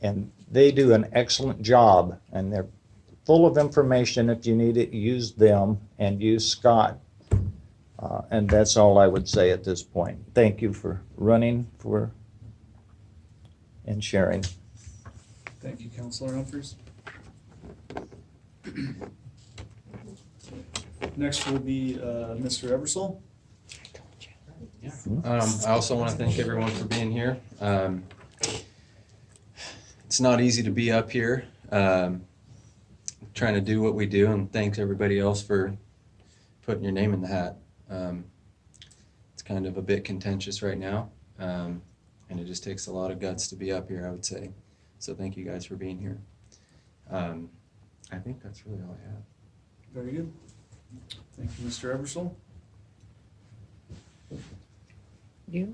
And they do an excellent job, and they're full of information. If you need it, use them and use Scott. And that's all I would say at this point. Thank you for running for and sharing. Thank you, Councilor Humphries. Next will be Mr. Eversole. I also want to thank everyone for being here. It's not easy to be up here trying to do what we do, and thanks everybody else for putting your name in the hat. It's kind of a bit contentious right now, and it just takes a lot of guts to be up here, I would say. So thank you guys for being here. I think that's really all I have. Very good. Thank you, Mr. Eversole. You?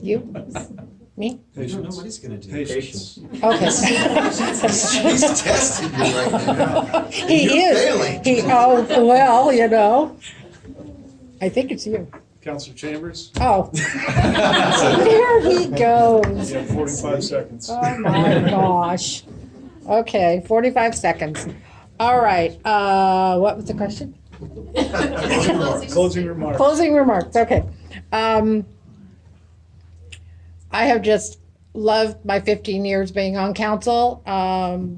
You? Me? Patience. Nobody's gonna do Patience. Okay. He's testing you right now. He You're is. failing. Oh, well, you know. I think it's you. Councilor Chambers, Oh. There he goes. you have 45 seconds. Oh my gosh. Okay, 45 seconds. All right, what was the question? Closing remarks. Closing remarks, okay. I have just loved my 15 years being on council,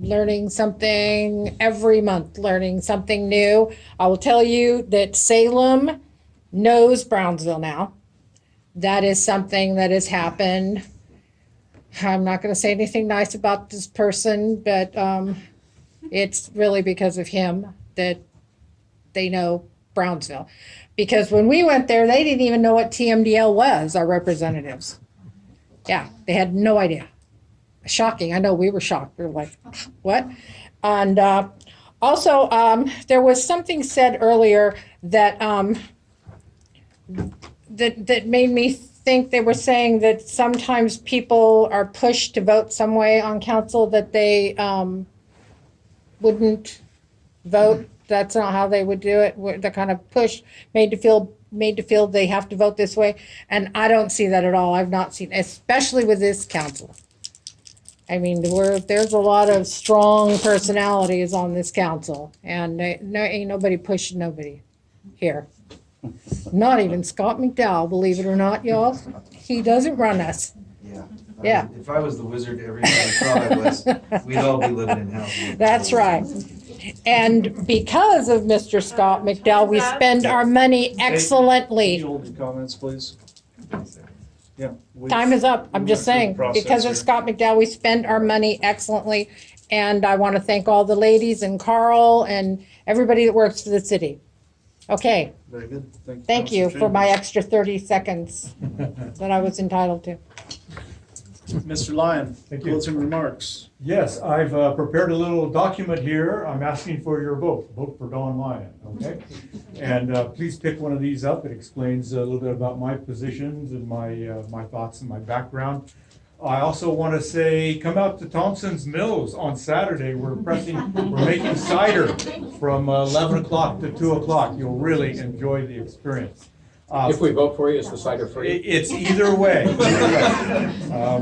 learning something every month, learning something new. I will tell you that Salem knows Brownsville now. That is something that has happened. I'm not going to say anything nice about this person, but it's really because of him that they know Brownsville. Because when we went there, they didn't even know what TMDL was, our representatives. Yeah, they had no idea. Shocking. I know we were shocked. We were like, what? And also, there was something said earlier that that made me think they were saying that sometimes people are pushed to vote some way on council that they wouldn't vote. That's not how they would do it. They're kind of pushed, made to feel they have to vote this way. And I don't see that at all. I've not seen, especially with this council. I mean, there's a lot of strong personalities on this council, and ain't nobody pushing nobody here. Not even Scott McDowell, believe it or not, y'all. He doesn't run us. Yeah. Yeah. If I was the wizard everybody thought I was, we'd all be living in hell. That's right. And because of Mr. Scott McDowell, we spend our money Can you excellently. hold your comments, please? Yeah. Time is up. I'm just saying, because of here. Scott McDowell, we spend our money excellently. And I want to thank all the ladies and Carl and everybody that works for the city. Okay, Very good. thank you Councilor for my Chambers. extra 30 seconds that I was entitled to. Mr. Lyon, Thank you. closing remarks. Yes, I've prepared a little document here. I'm asking for your vote. Vote for Don Lyon, okay? And please pick one of these up. It explains a little bit about my positions and my thoughts and my background. I also want to say, come out to Thompson's Mills on Saturday. We're making cider from 11 o'clock to 2 o'clock. You'll really enjoy the experience. If we vote for you, is the cider free? It's either way.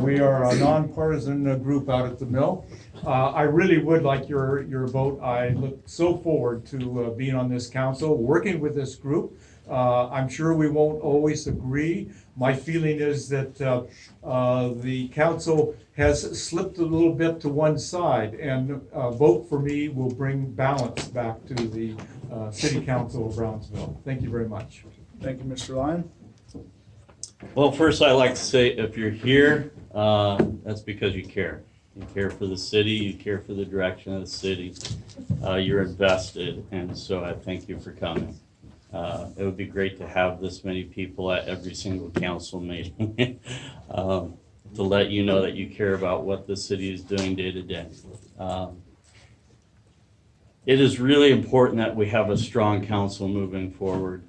We are a nonpartisan group out at the mill. I really would like your vote. I look so forward to being on this council, working with this group. I'm sure we won't always agree. My feeling is that the council has slipped a little bit to one side, and vote for me will bring balance back to the City Council of Brownsville. Thank you very much. Thank you, Mr. Lyon. Well, first I'd like to say, if you're here, that's because you care. You care for the city, you care for the direction of the city. You're invested, and so I thank you for coming. It would be great to have this many people at every single council meeting to let you know that you care about what the city is doing day to day. It is really important that we have a strong council moving forward.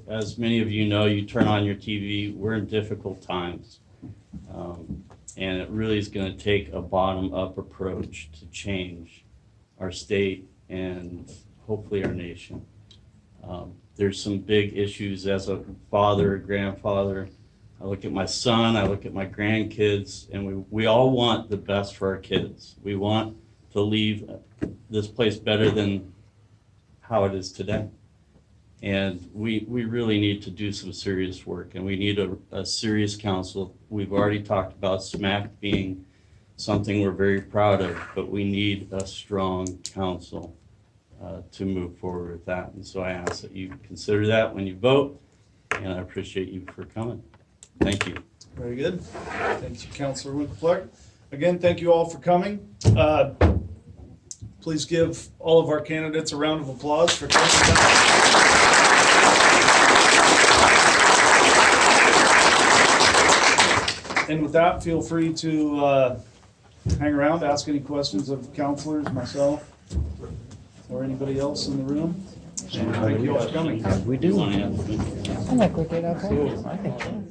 As many of you know, you turn on your TV, we're in difficult times. And it really is going to take a bottom-up approach to change our state and hopefully our nation. There's some big issues as a father, a grandfather. I look at my son, I look at my grandkids, and we all want the best for our kids. We want to leave this place better than how it is today. And we really need to do some serious work, and we need a serious council. We've already talked about SMAC being something we're very proud of, but we need a strong council to move forward with that. And so I ask that you consider that when you vote, and I appreciate you for coming. Thank you. Very good. Thank you, Councilor Winkler. Again, thank you all for coming. Please give all of our candidates a round of applause for coming. And with that, feel free to hang around, ask any questions of counselors, myself, or anybody else in the room. And thank you all for coming. We You do. want to ask me? I think we did okay. I think so.